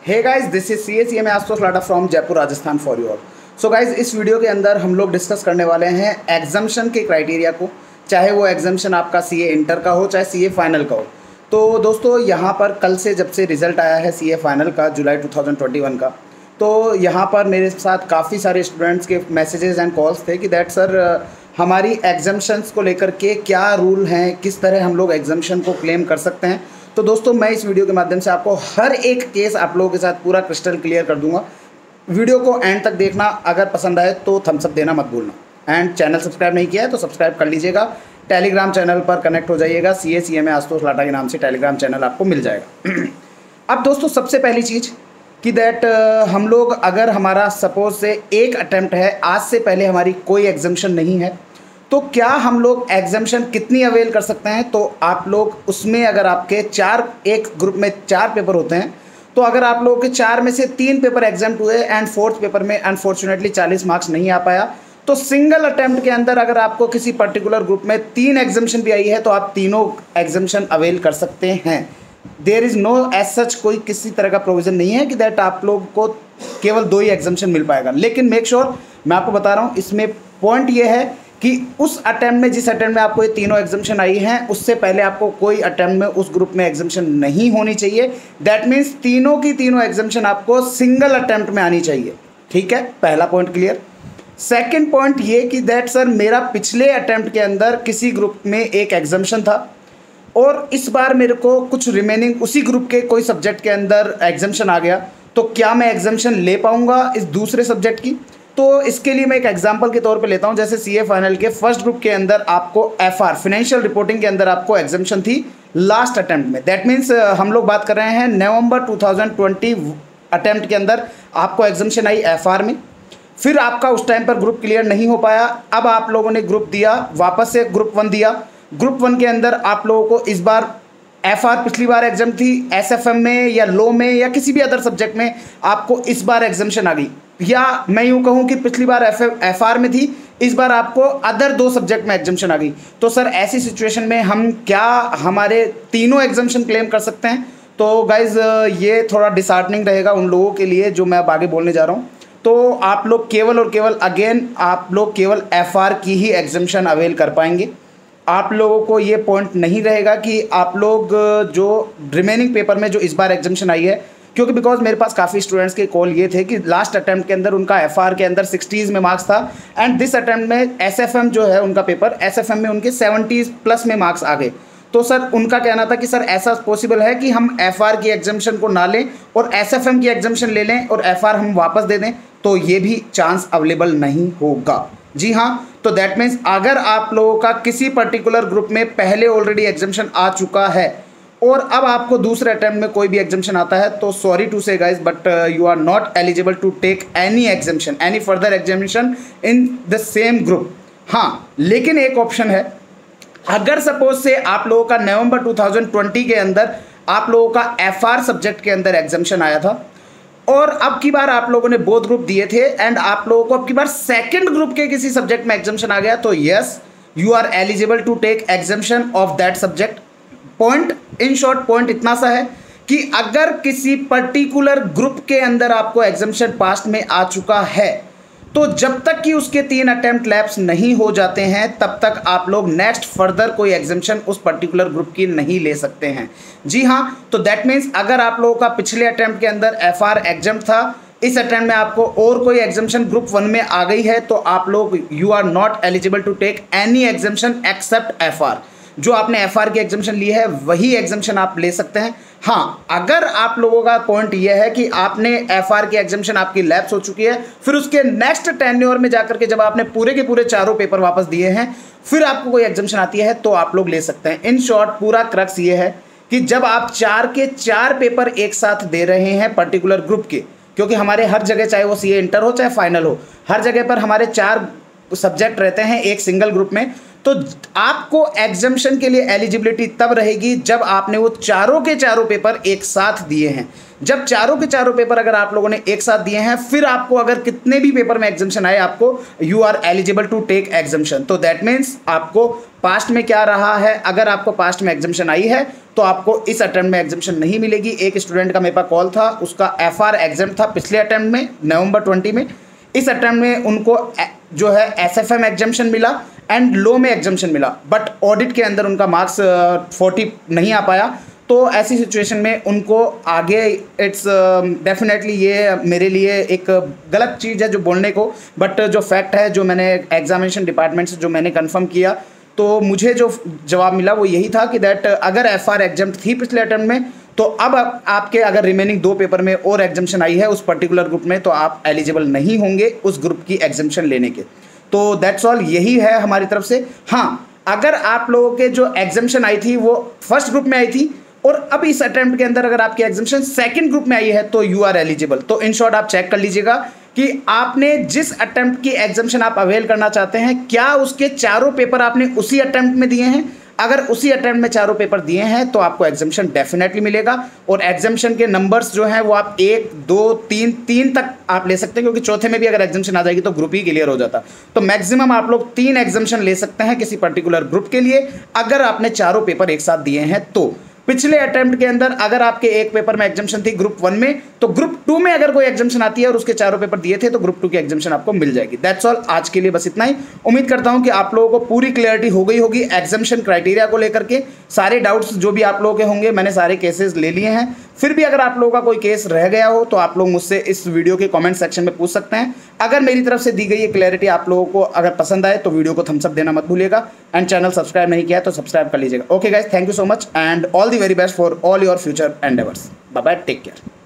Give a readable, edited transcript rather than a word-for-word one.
Hey guys, this is CA Ashutosh Lata from Jaipur Rajasthan for you all. So guys, इस video के अंदर हम लोग डिस्कस करने वाले हैं एग्जाम्शन के क्राइटेरिया को, चाहे वो एग्जाम्शन आपका CA इंटर का हो चाहे CA फाइनल का हो। तो दोस्तों, यहाँ पर कल से जब से रिजल्ट आया है CA फाइनल का जुलाई 2021 का, तो यहाँ पर मेरे साथ काफ़ी सारे स्टूडेंट्स के मैसेजेस एंड कॉल्स थे कि दैट सर हमारी एग्जाम्शंस को लेकर के क्या रूल हैं, किस तरह हम लोग एग्जाम्शन को क्लेम कर सकते हैं। तो दोस्तों, मैं इस वीडियो के माध्यम से आपको हर एक केस आप लोगों के साथ पूरा क्रिस्टल क्लियर कर दूंगा। वीडियो को एंड तक देखना, अगर पसंद आए तो थम्स अप देना मत भूलना। एंड चैनल सब्सक्राइब नहीं किया है तो सब्सक्राइब कर लीजिएगा। टेलीग्राम चैनल पर कनेक्ट हो जाइएगा, CA आशुतोष लाटा के नाम से टेलीग्राम चैनल आपको मिल जाएगा। अब दोस्तों, सबसे पहली चीज़ कि दैट हम लोग अगर हमारा सपोज से एक अटैम्प्ट है, आज से पहले हमारी कोई एग्जाम्शन नहीं है, तो क्या हम लोग एग्जाम्शन कितनी अवेल कर सकते हैं। तो आप लोग उसमें अगर आपके एक ग्रुप में 4 पेपर होते हैं, तो अगर आप लोगों के 4 में से 3 पेपर एग्जाम हुए एंड 4th पेपर में अनफॉर्चुनेटली 40 मार्क्स नहीं आ पाया, तो सिंगल अटेम्प्ट के अंदर अगर आपको किसी पर्टिकुलर ग्रुप में 3 एग्जाम्शन भी आई है तो आप तीनों एग्जाम्शन अवेल कर सकते हैं। There is no age such, कोई किसी तरह का प्रोविज़न नहीं है कि दैट आप लोग को केवल 2 ही एग्जाम्शन मिल पाएगा। लेकिन मेक श्योर, मैं आपको बता रहा हूँ, इसमें पॉइंट ये है कि उस अटेम्प्ट में, जिस अटेम्प्ट में आपको ये तीनों एग्जाम्शन आई हैं, उससे पहले आपको कोई अटेम्प्ट में उस ग्रुप में एग्जाम्शन नहीं होनी चाहिए। दैट मीन्स तीनों की तीनों एग्जाम्शन आपको सिंगल अटेम्प्ट में आनी चाहिए। ठीक है, पहला पॉइंट क्लियर। सेकंड पॉइंट ये कि दैट सर मेरा पिछले अटेम्प्ट के अंदर किसी ग्रुप में एक एग्जाम्शन था और इस बार मेरे को कुछ रिमेनिंग उसी ग्रुप के कोई सब्जेक्ट के अंदर एग्जाम्शन आ गया, तो क्या मैं एग्जाम्शन ले पाऊंगा इस दूसरे सब्जेक्ट की। तो इसके लिए मैं एक एग्जांपल के तौर पे लेता हूं। जैसे CA फाइनल के फर्स्ट ग्रुप के अंदर आपको FR फाइनेंशियल रिपोर्टिंग के अंदर आपको एग्जाम्शन थी लास्ट अटेम्प्ट में। दैट मीन्स हम लोग बात कर रहे हैं नवंबर 2020 अटेम्प्ट के अंदर आपको एग्जाम्शन आई FR में। फिर आपका उस टाइम पर ग्रुप क्लियर नहीं हो पाया, अब आप लोगों ने ग्रुप दिया, वापस से ग्रुप 1 दिया। ग्रुप 1 के अंदर आप लोगों को इस बार FR पिछली बार एग्जाम थी, SFM में या लॉ में या किसी भी अदर सब्जेक्ट में आपको इस बार एग्जाम्शन आ गई, या मैं यूं कहूं कि पिछली बार FR में थी, इस बार आपको अदर 2 सब्जेक्ट में एग्जाम्शन आ गई। तो सर ऐसी सिचुएशन में हम क्या हमारे तीनों एग्जाम्शन क्लेम कर सकते हैं। तो गाइज ये थोड़ा डिसहार्टनिंग रहेगा उन लोगों के लिए जो मैं अब आगे बोलने जा रहा हूँ। तो आप लोग केवल और केवल आप लोग केवल FR की ही एग्जाम्शन अवेल कर पाएंगे। आप लोगों को ये पॉइंट नहीं रहेगा कि आप लोग जो रिमेनिंग पेपर में जो इस बार एग्जाम्शन आई है, क्योंकि बिकॉज मेरे पास काफ़ी स्टूडेंट्स के कॉल ये थे कि लास्ट अटेम्प्ट के अंदर उनका FR के अंदर 60s में मार्क्स था एंड दिस अटेम्प्ट में SFM जो है उनका पेपर, SFM में उनके 70s प्लस में मार्क्स आ गए। तो सर उनका कहना था कि सर ऐसा पॉसिबल है कि हम FR की एग्जाम्शन को ना लें और SFM की एग्जाम्शन ले लें और FR हम वापस दे दें, तो ये भी चांस अवेलेबल नहीं होगा। जी हाँ, तो दैट मीन्स अगर आप लोगों का किसी पर्टिकुलर ग्रुप में पहले ऑलरेडी एग्जाम्शन आ चुका है और अब आपको दूसरे अटेम्प्ट में कोई भी एग्जाम्शन आता है, तो sorry to say guys, but you are not eligible to take any exemption, any further examination in the same group. हाँ, लेकिन एक ऑप्शन है, अगर सपोज से आप लोगों का नवंबर 2020 के अंदर आप लोगों का FR सब्जेक्ट के अंदर एग्जाम्शन आया था और अब की बार आप लोगों ने बोथ ग्रुप दिए थे एंड आप लोगों को अब की बार सेकंड ग्रुप के किसी सब्जेक्ट में एग्जाम्शन आ गया, तो yes, you are eligible to take exemption of that subject. Point, in short point इतना सा है कि अगर किसी पर्टिकुलर ग्रुप के अंदर आपको एग्जाम्शन पास्ट में आ चुका है, तो जब तक कि उसके 3 अटेम्प्ट लैप्स नहीं हो जाते हैं तब तक आप लोग नेक्स्ट फर्दर कोई एग्जाम्शन उस पर्टिकुलर ग्रुप की नहीं ले सकते हैं। जी हाँ, तो दैट मीन्स अगर आप लोगों का पिछले अटेम्प्ट के अंदर FR एग्जाम था, इस अटेम्प्ट में आपको और कोई एग्जाम्शन ग्रुप 1 में आ गई है, तो आप लोग you are not eligible to take any exemption except FR। जो आपने FR की एग्जाम्शन ली है वही एग्जाम्शन आप ले सकते हैं। हाँ, अगर आप लोगों का पॉइंट यह है कि आपने FR की एग्जाम्शन आपकी लैप्स हो चुकी है, फिर उसके नेक्स्ट टेन्योर में जाकर के जब आपने पूरे के पूरे 4 पेपर वापस दिए हैं, फिर आपको कोई एग्जाम्शन आती है तो आप लोग ले सकते हैं। इन शॉर्ट पूरा क्रक्स ये है कि जब आप 4 के 4 पेपर एक साथ दे रहे हैं पर्टिकुलर ग्रुप के, क्योंकि हमारे हर जगह, चाहे वो CA इंटर हो चाहे फाइनल हो, हर जगह पर हमारे 4 सब्जेक्ट रहते हैं एक सिंगल ग्रुप में, तो आपको एग्जम्पशन के लिए एलिजिबिलिटी तब रहेगी जब आपने वो चारों के चारों पेपर एक साथ दिए हैं। जब चारों के चारों पेपर अगर आप लोगों ने एक साथ दिए हैं, फिर आपको अगर कितने भी पेपर में एग्जम्पशन आए, आपको you are eligible to take exemption. तो दैट मीन्स आपको पास्ट में क्या रहा है, अगर आपको पास्ट में एग्जम्पशन आई है तो आपको इस अटेम्प्ट में एग्जम्पशन नहीं मिलेगी। एक स्टूडेंट का मेरे पास कॉल था, उसका FR एग्जाम था पिछले अटेम्प्ट में नवंबर 20 में। इस अटेम्प्ट में उनको जो है SFM एग्जम्पशन मिला एंड लो में एग्जम्पशन मिला, बट ऑडिट के अंदर उनका मार्क्स 40 नहीं आ पाया। तो ऐसी सिचुएशन में उनको आगे इट्स डेफिनेटली ये मेरे लिए एक गलत चीज़ है जो बोलने को, बट जो फैक्ट है जो मैंने एग्जामिनेशन डिपार्टमेंट से जो मैंने कंफर्म किया, तो मुझे जो जवाब मिला वो यही था कि दैट अगर FR एग्जाम थी पिछले अटेम्प्ट में, तो अब आपके अगर रिमेनिंग 2 पेपर में और एग्जम्पशन आई है उस पर्टिकुलर ग्रुप में, तो आप एलिजिबल नहीं होंगे उस ग्रुप की एग्जम्पशन लेने के। तो दैट्स ऑल, यही है हमारी तरफ से। हाँ, अगर आप लोगों के जो एग्जम्पशन आई थी वो फर्स्ट ग्रुप में आई थी और अब इस अटेम्प्ट के अंदर अगर आपकी एग्जम्पशन सेकंड ग्रुप में आई है तो यू आर एलिजिबल। तो इन शॉर्ट आप चेक कर लीजिएगा कि आपने जिस अटेम्प्ट की एग्जम्पशन आप अवेल करना चाहते हैं, क्या उसके चारों पेपर आपने उसी अटेम्प्ट में दिए हैं। अगर उसी अटेम्प्ट में चारों पेपर दिए हैं तो आपको एग्जम्पशन डेफिनेटली मिलेगा। और एग्जम्पशन के नंबर्स जो हैं वो आप 1, 2, 3 तक आप ले सकते हैं, क्योंकि चौथे में भी अगर एग्जम्पशन आ जाएगी तो ग्रुप ही क्लियर हो जाता। तो मैक्सिमम आप लोग 3 एग्जम्पशन ले सकते हैं किसी पर्टिकुलर ग्रुप के लिए, अगर आपने चारों पेपर एक साथ दिए हैं। तो पिछले अटेम्प्ट के अंदर अगर आपके एक पेपर में एग्जम्पशन थी ग्रुप 1 में, तो ग्रुप 2 में अगर कोई एग्जम्पशन आती है और उसके चारों पेपर दिए थे तो ग्रुप 2 की एग्जम्पशन आपको मिल जाएगी। दैट्स ऑल, आज के लिए बस इतना ही। उम्मीद करता हूं कि आप लोगों को पूरी क्लियरिटी हो गई होगी एग्जम्पशन क्राइटेरिया को लेकर के। सारे डाउट्स जो भी आप लोगों के होंगे, मैंने सारे केसेस ले लिए हैं। फिर भी अगर आप लोगों का कोई केस रह गया हो तो आप लोग मुझसे इस वीडियो के कमेंट सेक्शन में पूछ सकते हैं। अगर मेरी तरफ से दी गई ये क्लैरिटी आप लोगों को अगर पसंद आए तो वीडियो को थम्स अप देना मत भूलिएगा एंड चैनल सब्सक्राइब नहीं किया है तो सब्सक्राइब कर लीजिएगा। Okay guys, thank you so much and all the very best for all your future endeavours. Bye bye, take care.